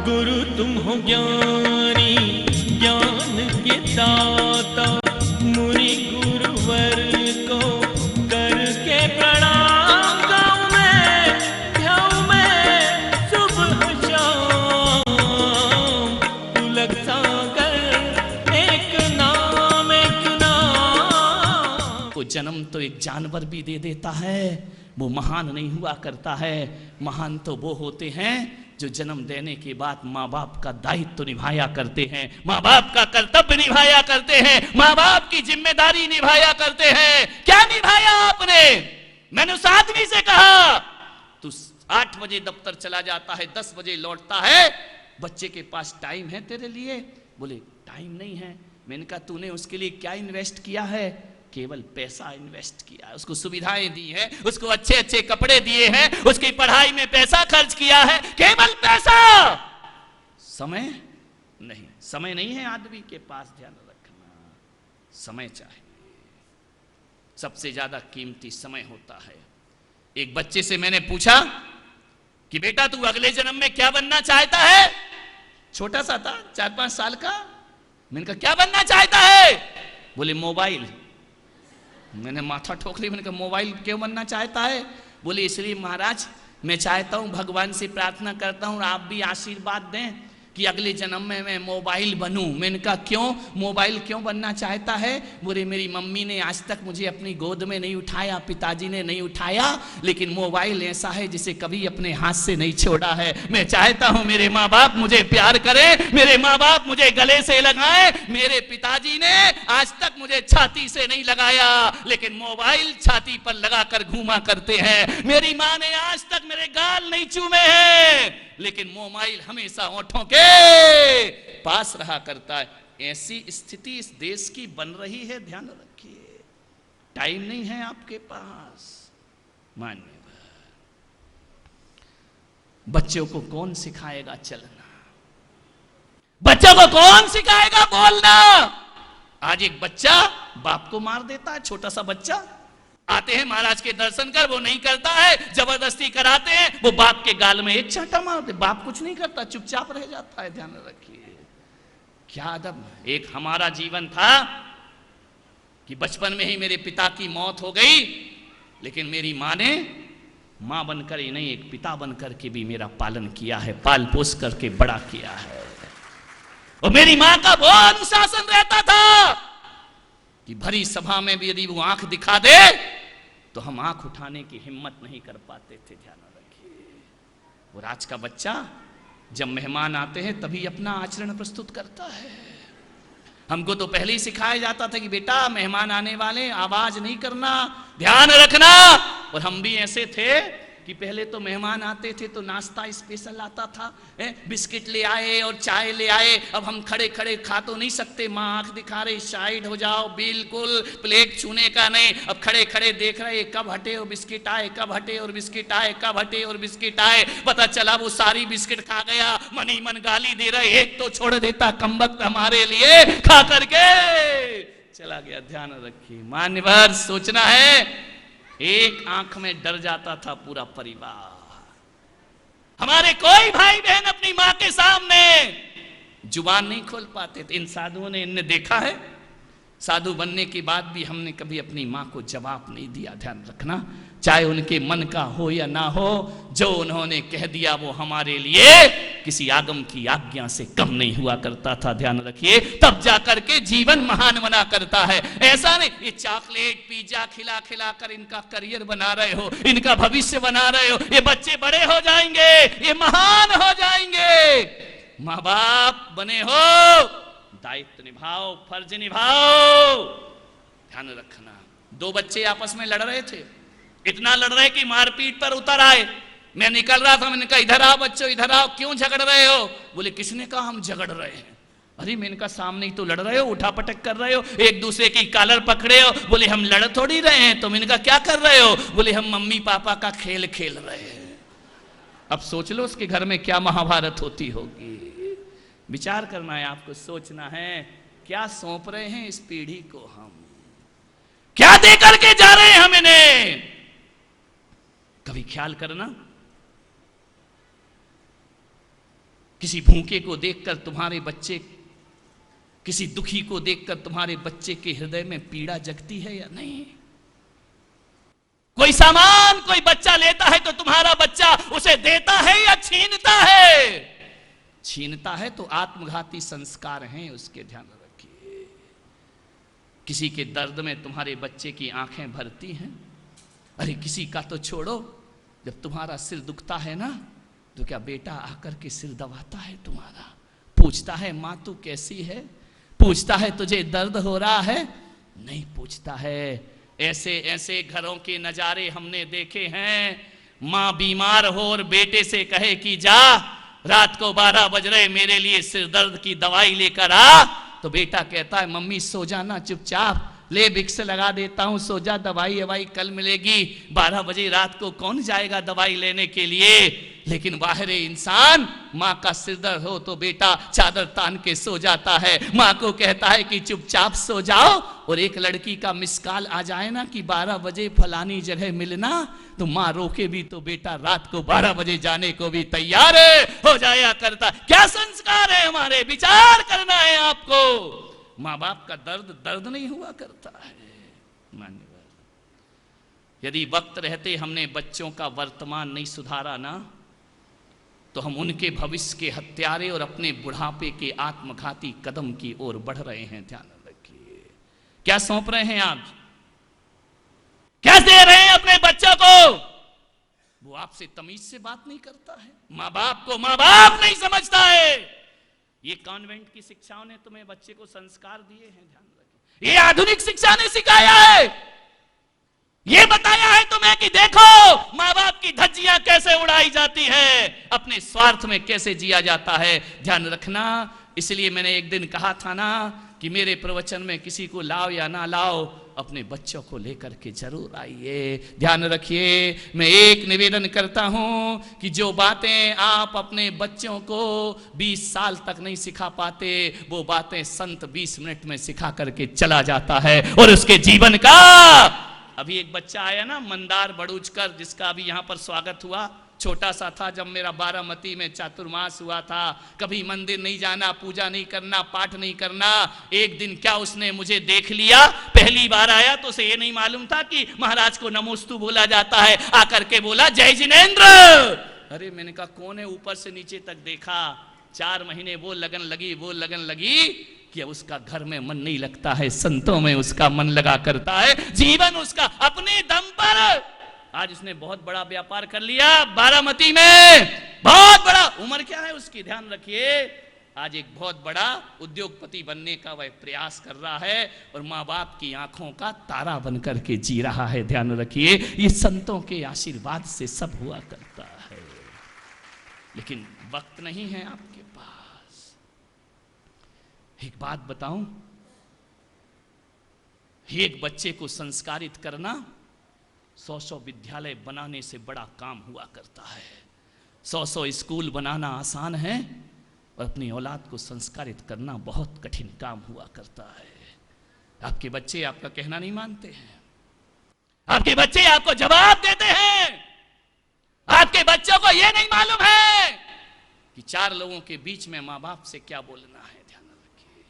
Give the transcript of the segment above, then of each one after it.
गुरु तुम हो ज्ञानी ज्ञान के दाता, मुनि गुरुवर को करके प्रणाम गाऊं मैं, ध्याऊं मैं सुबह शाम। तुलक सागर एक नाम एक नाम। वो जन्म तो एक जानवर भी दे देता है, वो महान नहीं हुआ करता है। महान तो वो होते हैं जो जन्म देने के बाद माँ बाप का दायित्व तो निभाया करते हैं, माँ बाप का कर्तव्य निभाया करते हैं, माँ बाप की जिम्मेदारी निभाया करते हैं। क्या निभाया आपने? मैंने उस आदमी से कहा तू 8 बजे दफ्तर चला जाता है, 10 बजे लौटता है, बच्चे के पास टाइम है तेरे लिए? बोले टाइम नहीं है। मैंने कहा तूने उसके लिए क्या इन्वेस्ट किया है? केवल पैसा इन्वेस्ट किया है, उसको सुविधाएं दी हैं, उसको अच्छे अच्छे कपड़े दिए हैं, उसकी पढ़ाई में पैसा खर्च किया है, केवल पैसा। समय नहीं, समय नहीं है आदमी के पास। ध्यान रखना, समय चाहिए, सबसे ज्यादा कीमती समय होता है। एक बच्चे से मैंने पूछा कि बेटा तू अगले जन्म में क्या बनना चाहता है? छोटा सा था, 4-5 साल का। मैंने कहा क्या बनना चाहता है? बोले मोबाइल। मैंने माथा ठोक लिया, मैंने कहा मोबाइल क्यों बनना चाहता है? बोले इसलिए महाराज मैं चाहता हूँ, भगवान से प्रार्थना करता हूँ आप भी आशीर्वाद दें कि अगले जन्म में मैं मोबाइल बनूं। मैंने कहा क्यों, मोबाइल क्यों बनना चाहता है? बोले मेरी मम्मी ने आज तक मुझे अपनी गोद में नहीं उठाया, पिताजी ने नहीं उठाया, लेकिन मोबाइल ऐसा है जिसे कभी अपने हाथ से नहीं छोड़ा है। मैं चाहता हूं मेरे माँ बाप मुझे प्यार करें, मेरे माँ बाप मुझे गले से लगाएं। मेरे पिताजी ने आज तक मुझे छाती से नहीं लगाया, लेकिन मोबाइल छाती पर लगाकर घूमा करते हैं। मेरी माँ ने आज तक मेरे गाल नहीं चूमे हैं, लेकिन मोबाइल हमेशा होठों के पास रहा करता है। ऐसी स्थिति इस देश की बन रही है, ध्यान रखिए। टाइम नहीं है आपके पास। मान्यवर, बच्चों को कौन सिखाएगा चलना? बच्चों को कौन सिखाएगा बोलना? आज एक बच्चा बाप को मार देता है, छोटा सा बच्चा। आते हैं महाराज के दर्शन कर, वो नहीं करता है, जबरदस्ती कराते हैं, वो बाप के गाल में एक चांटा मारते, बाप कुछ नहीं करता, चुपचाप रह जाता है। ध्यान रखिए, क्या अदब। एक हमारा जीवन था कि बचपन में ही मेरे पिता की मौत हो गई, लेकिन मेरी माँ ने माँ बनकर ही नहीं, एक पिता बनकर के भी मेरा पालन किया है, पाल पोस करके बड़ा किया है। और मेरी माँ का वो अनुशासन रहता था कि भरी सभा में भी यदि वो आंख दिखा दे तो हम आंख उठाने की हिम्मत नहीं कर पाते थे। ध्यान रखिए, वो राज का बच्चा जब मेहमान आते हैं तभी अपना आचरण प्रस्तुत करता है। हमको तो पहले ही सिखाया जाता था कि बेटा मेहमान आने वाले, आवाज नहीं करना, ध्यान रखना। और हम भी ऐसे थे कि पहले तो मेहमान आते थे तो नाश्ता स्पेशल आता था, बिस्किट ले आए और चाय ले आए। अब हम खड़े खड़े खा तो नहीं सकते, माँ आंख दिखा रही साइड हो जाओ, बिल्कुल प्लेट छूने का नहीं। अब खड़े खड़े देख रहे कब हटे और बिस्किट आए, कब हटे और बिस्किट आए, कब हटे और बिस्किट आए। पता चला वो सारी बिस्किट खा गया, मन ही मन गाली दे रहे, एक तो छोड़ देता कमबख्त हमारे लिए, खा करके चला गया। ध्यान रखिए मान्यवर, सोचना है एक आंख में डर जाता था पूरा परिवार। हमारे कोई भाई बहन अपनी मां के सामने जुबान नहीं खोल पाते थे। इन साधुओं ने, इनने देखा है, साधु बनने के बाद भी हमने कभी अपनी मां को जवाब नहीं दिया। ध्यान रखना, चाहे उनके मन का हो या ना हो, जो उन्होंने कह दिया वो हमारे लिए किसी आगम की आज्ञा से कम नहीं हुआ करता था। ध्यान रखिए, तब जाकर के जीवन महान बना करता है। ऐसा नहीं ये चॉकलेट पिज्जा खिला खिला कर इनका करियर बना रहे हो, इनका भविष्य बना रहे हो, ये बच्चे बड़े हो जाएंगे, ये महान हो जाएंगे। माँ बाप बने हो, दायित्व निभाओ, फर्ज निभाओ। ध्यान रखना, 2 बच्चे आपस में लड़ रहे थे, इतना लड़ रहे कि मारपीट पर उतर आए। मैं निकल रहा था, मैंने कहा इधर आओ बच्चों, इधर आओ, क्यों झगड़ रहे हो? बोले किसने कहा हम झगड़ रहे हैं? अरे मैंने कहा सामने ही तो लड़ रहे हो, उठा पटक कर रहे हो, एक दूसरे की कॉलर पकड़े हो। बोले हम लड़ थोड़ी रहे हैं। तो मैंने कहा क्या कर रहे हो? बोले हम मम्मी पापा का खेल खेल रहे हैं। अब सोच लो उसके घर में क्या महाभारत होती होगी। विचार करना है आपको, सोचना है क्या सौंप रहे हैं इस पीढ़ी को, हम क्या दे करके जा रहे हैं हम इन्हें। कभी ख्याल करना, किसी भूखे को देखकर तुम्हारे बच्चे, किसी दुखी को देखकर तुम्हारे बच्चे के हृदय में पीड़ा जगती है या नहीं? कोई सामान कोई बच्चा लेता है तो तुम्हारा बच्चा उसे देता है या छीनता है? छीनता है तो आत्मघाती संस्कार हैं, उसके ध्यान रखिए। किसी के दर्द में तुम्हारे बच्चे की आंखें भरती हैं। अरे किसी का तो छोड़ो, जब तुम्हारा सिर दुखता है ना, तो क्या बेटा आकर के सिर दबाता है तुम्हारा, पूछता है माँ तू कैसी है, पूछता है तुझे दर्द हो रहा है? नहीं पूछता है। ऐसे ऐसे घरों के नजारे हमने देखे हैं। माँ बीमार हो और बेटे से कहे कि जा रात को 12 बज रहे, मेरे लिए सिर दर्द की दवाई लेकर आ, तो बेटा कहता है मम्मी सो जाना चुपचाप, ले विक्स लगा देता हूं, सो जा, दवाई ववाई कल मिलेगी। 12 बजे रात को कौन जाएगा दवाई लेने के लिए? लेकिन बाहर इंसान माँ का सिर दर्द हो तो बेटा चादर तान के सो जाता है, माँ को कहता है कि चुपचाप सो जाओ। और एक लड़की का मिस कॉल आ जाए ना कि 12 बजे फलानी जगह मिलना, तो माँ रोके भी तो बेटा रात को 12 बजे जाने को भी तैयार है, हो जाया करता। क्या संस्कार है हमारे, विचार करना है आपको। माँ बाप का दर्द दर्द नहीं हुआ करता है। मान्यवर, यदि वक्त रहते हमने बच्चों का वर्तमान नहीं सुधारा ना, तो हम उनके भविष्य के हत्यारे और अपने बुढ़ापे के आत्मघाती कदम की ओर बढ़ रहे हैं। ध्यान रखिए। क्या सौंप रहे हैं आप, क्या दे रहे हैं अपने बच्चों को? वो आपसे तमीज से बात नहीं करता है, माँ बाप को माँ बाप नहीं समझता है। ये कॉन्वेंट की शिक्षाओं ने तुम्हें बच्चे को संस्कार दिए हैं, ध्यान रखिए। ये आधुनिक शिक्षा ने सिखाया है, ये बताया है तुम्हें कि देखो माँ बाप की धज्जियां कैसे उड़ाई जाती है, अपने स्वार्थ में कैसे जिया जाता है। ध्यान रखना। इसलिए मैंने एक दिन कहा था ना कि मेरे प्रवचन में किसी को लाओ या ना लाओ, अपने बच्चों को लेकर के जरूर आइए। ध्यान रखिए, मैं एक निवेदन करता हूं कि जो बातें आप अपने बच्चों को 20 साल तक नहीं सिखा पाते, वो बातें संत 20 मिनट में सिखा करके चला जाता है। और उसके जीवन का, अभी एक बच्चा आया ना मंदार बड़ूचकर, जिसका अभी यहां पर स्वागत हुआ, छोटा सा था जब मेरा बारामती में चातुर्मास हुआ था। कभी मंदिर नहीं जाना, पूजा नहीं करना, पाठ नहीं करना। एक दिन क्या उसने मुझे देख लिया, पहली बार आया तो उसे ये नहीं मालूम था कि महाराज को नमोस्तु बोला जाता है। आकर के बोला जय जिनेंद्र। अरे मैंने कहा कौन है? ऊपर से नीचे तक देखा। 4 महीने वो लगन लगी कि उसका घर में मन नहीं लगता है, संतों में उसका मन लगा करता है। जीवन उसका अपने दम पर, आज उसने बहुत बड़ा व्यापार कर लिया बारामती में, बहुत बड़ा। उम्र क्या है उसकी, ध्यान रखिए। आज एक बहुत बड़ा उद्योगपति बनने का वह प्रयास कर रहा है और माँ बाप की आंखों का तारा बनकर के जी रहा है। ध्यान रखिए, ये संतों के आशीर्वाद से सब हुआ करता है। लेकिन वक्त नहीं है आपके पास। एक बात बताऊं, एक बच्चे को संस्कारित करना 100 विद्यालय बनाने से बड़ा काम हुआ करता है। 100 स्कूल बनाना आसान है और अपनी औलाद को संस्कारित करना बहुत कठिन काम हुआ करता है। आपके बच्चे आपका कहना नहीं मानते हैं, आपके बच्चे आपको जवाब देते हैं। आपके बच्चों को यह नहीं मालूम है कि 4 लोगों के बीच में माँ बाप से क्या बोलना है। ध्यान रखिए।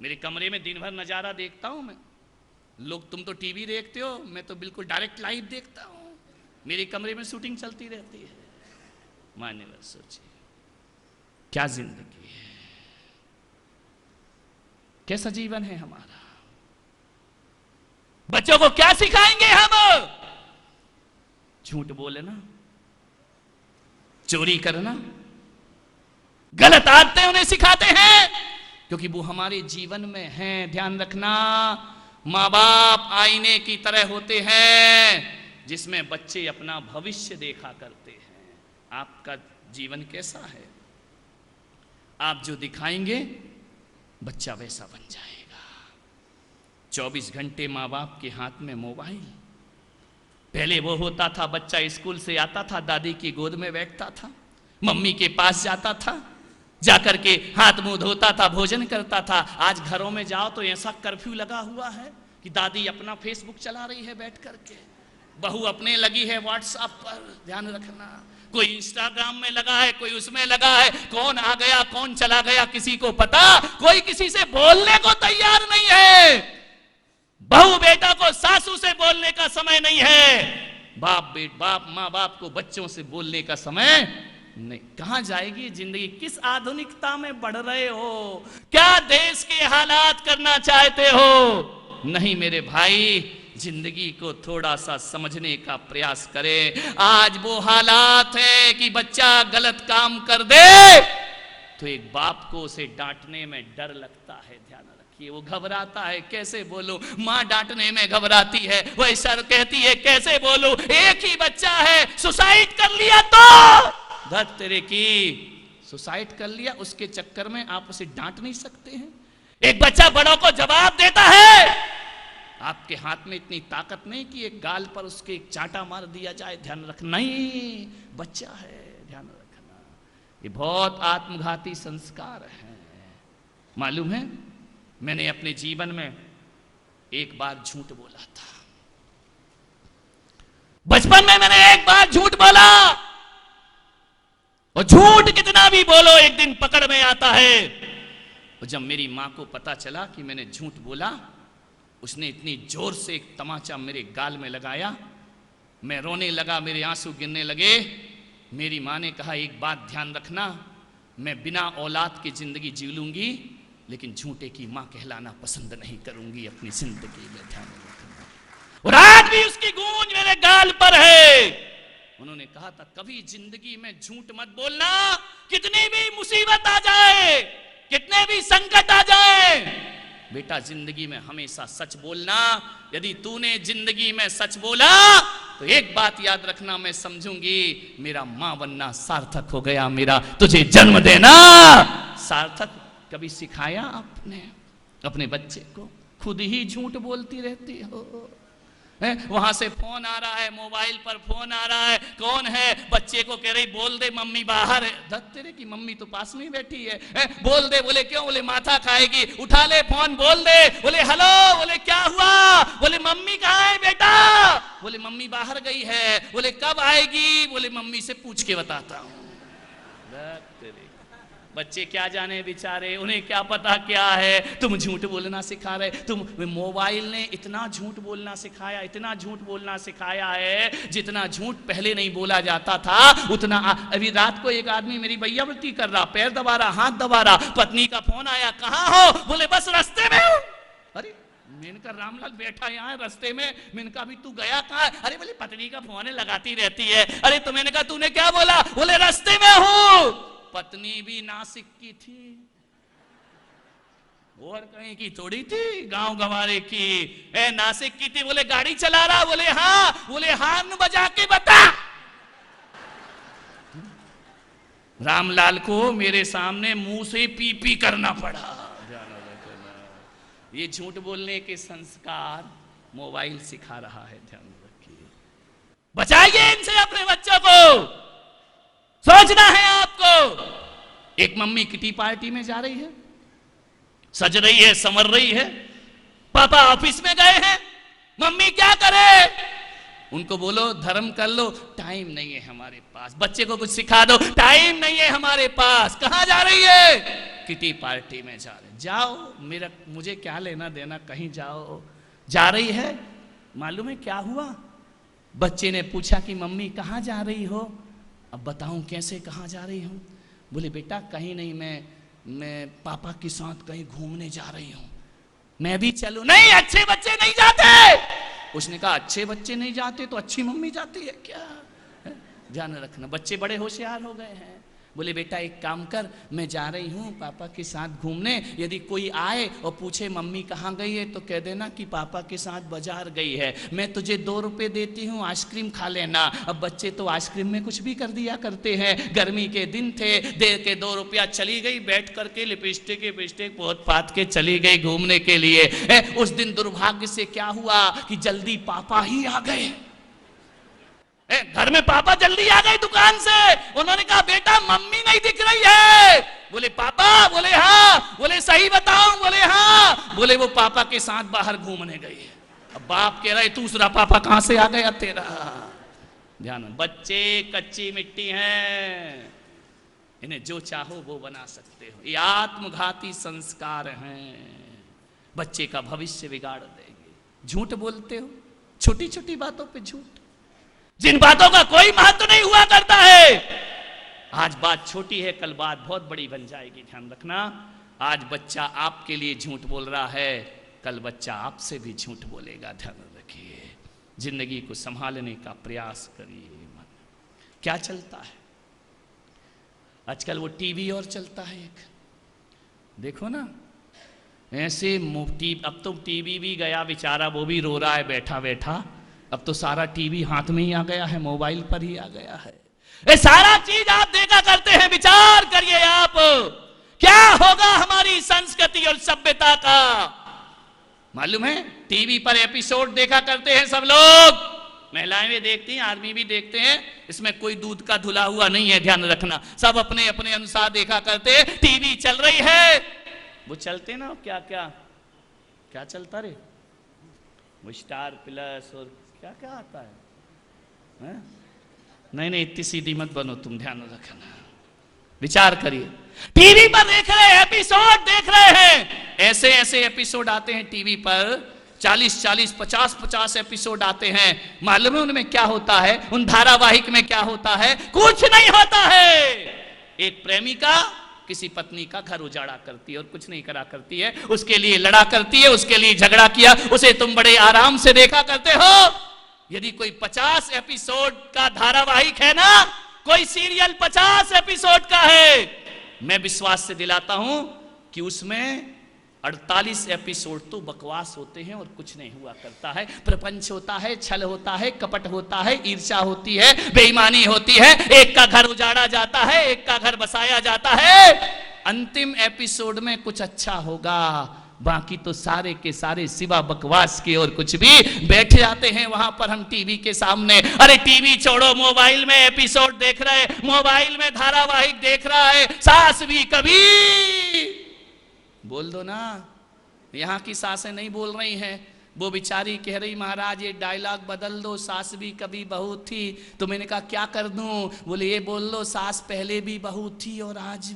मेरे कमरे में दिन भर नजारा देखता हूं मैं। लोग तुम तो टीवी देखते हो, मैं तो बिल्कुल डायरेक्ट लाइव देखता हूं। मेरे कमरे में शूटिंग चलती रहती है। मान्यवर, सोचिए क्या जिंदगी है, कैसा जीवन है हमारा। बच्चों को क्या सिखाएंगे हम? झूठ बोलना, चोरी करना, गलत आदतें उन्हें सिखाते हैं क्योंकि वो हमारे जीवन में हैं। ध्यान रखना, माँ बाप आईने की तरह होते हैं जिसमें बच्चे अपना भविष्य देखा करते हैं। आपका जीवन कैसा है, आप जो दिखाएंगे बच्चा वैसा बन जाएगा। 24 घंटे माँ बाप के हाथ में मोबाइल। पहले वो होता था, बच्चा स्कूल से आता था, दादी की गोद में बैठता था, मम्मी के पास जाता था, जाकर के हाथ मुंह धोता था, भोजन करता था। आज घरों में जाओ तो ऐसा कर्फ्यू लगा हुआ है कि दादी अपना फेसबुक चला रही है बैठ करके, बहू अपने लगी है व्हाट्सएप पर। ध्यान रखना, कोई इंस्टाग्राम में लगा है, कोई उसमें लगा है, कौन आ गया कौन चला गया किसी को पता, कोई किसी से बोलने को तैयार नहीं है। बहू बेटा को सासू से बोलने का समय नहीं है, बाप माँ बाप को बच्चों से बोलने का समय नहीं। कहां जाएगी जिंदगी? किस आधुनिकता में बढ़ रहे हो? क्या देश के हालात करना चाहते हो? नहीं मेरे भाई, जिंदगी को थोड़ा सा समझने का प्रयास करें। आज वो हालात है कि बच्चा गलत काम कर दे तो एक बाप को उसे डांटने में डर लगता है। ध्यान रखिए, वो घबराता है, कैसे बोलूं। मां डांटने में घबराती है, वह सर कहती है कैसे बोलूं, एक ही बच्चा है, सुसाइड कर लिया तो धत तेरे की, सुसाइड कर लिया, उसके चक्कर में आप उसे डांट नहीं सकते हैं। एक बच्चा बड़ों को जवाब देता है, आपके हाथ में इतनी ताकत नहीं कि एक गाल पर उसके एक चांटा मार दिया जाए। ध्यान रखना, नहीं बच्चा है, ध्यान रखना। ये बहुत आत्मघाती संस्कार है। मालूम है, मैंने अपने जीवन में एक बार झूठ बोला था। बचपन में मैंने एक बार झूठ बोला, और झूठ कितना भी बोलो एक दिन पकड़ में आता है। और जब मेरी मां को पता चला कि मैंने झूठ बोला, उसने इतनी जोर से एक तमाचा मेरे गाल में लगाया, मैं रोने लगा, मेरे आंसू गिरने लगे। मेरी मां ने कहा एक बात ध्यान रखना, मैं बिना औलाद की जिंदगी जी लूंगी, लेकिन झूठे की मां कहलाना पसंद नहीं करूंगी अपनी जिंदगी में। ध्यान रखना। और आज भी उसकी गूंज मेरे गाल पर है। उन्होंने कहा था कभी जिंदगी में झूठ मत बोलना, कितनी भी मुसीबत आ जाए, कितने भी संकट आ जाए, बेटा जिंदगी में हमेशा सच बोलना। यदि तूने जिंदगी में सच बोला तो एक बात याद रखना, मैं समझूंगी मेरा मां बनना सार्थक हो गया, मेरा तुझे जन्म देना सार्थक। कभी सिखाया आपने अपने बच्चे को? खुद ही झूठ बोलती रहती हो। वहां से फोन आ रहा है, मोबाइल पर फोन आ रहा है, कौन है? बच्चे को कह रही बोल दे मम्मी बाहर है। धत तेरे की, मम्मी तो पास में बैठी है। बोल दे, बोले क्यों? बोले माथा खाएगी। उठा ले फोन, बोल दे। बोले हेलो, बोले क्या हुआ? बोले मम्मी कहाँ है बेटा? बोले मम्मी बाहर गई है। बोले कब आएगी? बोले मम्मी से पूछ के बताता हूँ। बच्चे क्या जाने बेचारे, उन्हें क्या पता क्या है। तुम झूठ बोलना सिखा रहे, तुम मोबाइल ने इतना झूठ बोलना सिखाया, इतना झूठ बोलना सिखाया है, जितना झूठ पहले नहीं बोला जाता था उतना। अभी रात को एक आदमी मेरी भैयावृत्ति कर रहा, पैर दबा रहा, हाथ दबा रहा, पत्नी का फोन आया, कहाँ हो? बोले बस रास्ते में हूं। अरे मैंने कहा रामलाल बैठा यहाँ रास्ते में। मैंने कहा अभी तू गया कहाँ? अरे बोले पत्नी का फोन लगाती रहती है। अरे तो मैंने कहा तूने क्या बोला? बोले रास्ते में हूं। पत्नी भी नासिक की थी, और कहीं की थोड़ी थी, गांव गंवारे की। नासिक की थी। बोले गाड़ी चला रहा? बोले हाँ। बोले हार्न बजा के बता। रामलाल को मेरे सामने मुंह से पी पी करना पड़ा। ये झूठ बोलने के संस्कार मोबाइल सिखा रहा है, ध्यान रखिए। बचाइए इनसे अपने बच्चों को। सोचना है आपको। एक मम्मी किटी पार्टी में जा रही है, सज रही है, संवर रही है, पापा ऑफिस में गए हैं, मम्मी क्या करे? उनको बोलो धर्म कर लो, टाइम नहीं है हमारे पास। बच्चे को कुछ सिखा दो, टाइम नहीं है हमारे पास। कहां जा रही है? किटी पार्टी में जा रही। जाओ, मुझे क्या लेना देना, कहीं जाओ। जा रही है, मालूम है क्या हुआ? बच्चे ने पूछा कि मम्मी कहां जा रही हो? अब बताऊं कैसे कहां जा रही हूं? बोले बेटा कहीं नहीं, मैं पापा के साथ कहीं घूमने जा रही हूं। मैं भी चलूं? नहीं, अच्छे बच्चे नहीं जाते। उसने कहा अच्छे बच्चे नहीं जाते तो अच्छी मम्मी जाती है क्या? ध्यान रखना, बच्चे बड़े होशियार हो गए हैं। बोले बेटा एक काम कर, मैं जा रही हूँ पापा के साथ घूमने, यदि कोई आए और पूछे मम्मी कहाँ गई है तो कह देना कि पापा के साथ बाजार गई है। मैं तुझे 2 रुपए देती हूँ, आइसक्रीम खा लेना। अब बच्चे तो आइसक्रीम में कुछ भी कर दिया करते हैं। गर्मी के दिन थे, दे के 2 रुपया, चली गई बैठ करके लिपस्टिक पोत पात के चली गई घूमने के लिए। उस दिन दुर्भाग्य से क्या हुआ कि जल्दी पापा ही आ गए। घर में पापा जल्दी आ गए दुकान से। उन्होंने कहा बेटा मम्मी नहीं दिख रही है। बोले पापा? बोले हाँ। बोले सही बताऊं? बोले हाँ। बोले वो पापा के साथ बाहर घूमने गई है। अब बाप कह रहा है दूसरा पापा कहां से आ गया तेरा? ध्यान में, बच्चे कच्ची मिट्टी हैं, इन्हें जो चाहो वो बना सकते हो। ये आत्मघाती संस्कार हैं, बच्चे का भविष्य बिगाड़ देंगे। झूठ बोलते हो, छोटी छोटी बातों पे झूठ, जिन बातों का कोई महत्व नहीं हुआ करता है। आज बात छोटी है, कल बात बहुत बड़ी बन जाएगी, ध्यान रखना। आज बच्चा आपके लिए झूठ बोल रहा है, कल बच्चा आपसे भी झूठ बोलेगा, ध्यान रखिए। जिंदगी को संभालने का प्रयास करिए। क्या चलता है आजकल? वो टीवी और चलता है एक, देखो ना ऐसे मुफ्ती। अब तो टीवी भी गया बेचारा, वो भी रो रहा है बैठा बैठा। अब तो सारा टीवी हाथ में ही आ गया है, मोबाइल पर ही आ गया है। ये सारा चीज आप देखा करते हैं, विचार करिए आप, क्या होगा हमारी संस्कृति और सभ्यता का? मालूम है, टीवी पर एपिसोड देखा करते हैं सब लोग, महिलाएं भी देखती हैं, आदमी भी देखते हैं। इसमें कोई दूध का धुला हुआ नहीं है, ध्यान रखना। सब अपने अपने अनुसार देखा करते हैं। टीवी चल रही है, वो चलते ना क्या क्या क्या चलता रे, वो स्टार प्लस और क्या क्या आता है? नहीं नहीं, इतनी सीधी मत बनो तुम, ध्यान रखना, विचार करिए। टीवी पर देख रहे हैं, एपिसोड देख रहे हैं, ऐसे ऐसे एपिसोड आते हैं टीवी पर, 40-40, 50-50 एपिसोड आते हैं। मालूम है उनमें क्या होता है? उन धारावाहिक में क्या होता है? कुछ नहीं होता है। एक प्रेमिका किसी पत्नी का घर उजाड़ा करती है और कुछ नहीं करा करती है, उसके लिए लड़ा करती है, उसके लिए झगड़ा किया, उसे तुम बड़े आराम से देखा करते हो। यदि कोई 50 एपिसोड का धारावाहिक है ना, कोई सीरियल 50 एपिसोड का है, मैं विश्वास से दिलाता हूं कि उसमें 48 एपिसोड तो बकवास होते हैं और कुछ नहीं हुआ करता है। प्रपंच होता है, छल होता है, कपट होता है, ईर्ष्या होती है, बेईमानी होती है, एक का घर उजाड़ा जाता है, एक का घर बसाया जाता है। अंतिम एपिसोड में कुछ अच्छा होगा, बाकी तो सारे के सारे सिवा बकवास के और कुछ भी। बैठ जाते हैं वहां पर हम टीवी के सामने, अरे टीवी छोड़ो, मोबाइल में एपिसोड देख रहे, मोबाइल में धारावाहिक देख रहा है। सास भी कभी बोल दो ना, यहाँ की सासें नहीं बोल रही हैं, वो बेचारी कह रही महाराज ये डायलॉग बदल दो, सास भी कभी बहू थी। तो मैंने कहा क्या कर दूं? बोले ये बोल लो, सास पहले भी बहू थी और आज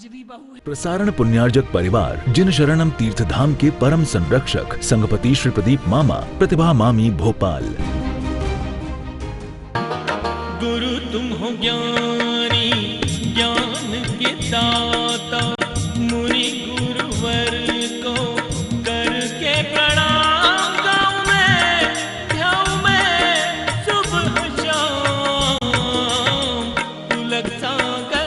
भी बहू है। प्रसारण पुण्यार्जक परिवार जिन शरणम तीर्थ धाम के परम संरक्षक संघपति श्री प्रदीप मामा, प्रतिभा मामी, भोपाल। गुरु तुम हो ज्ञानी, ज्ञान के दाता, मुनि गुरुवर को करके प्रणाम। गाँव में ध्यान में सुबह शाम, तुलक सागर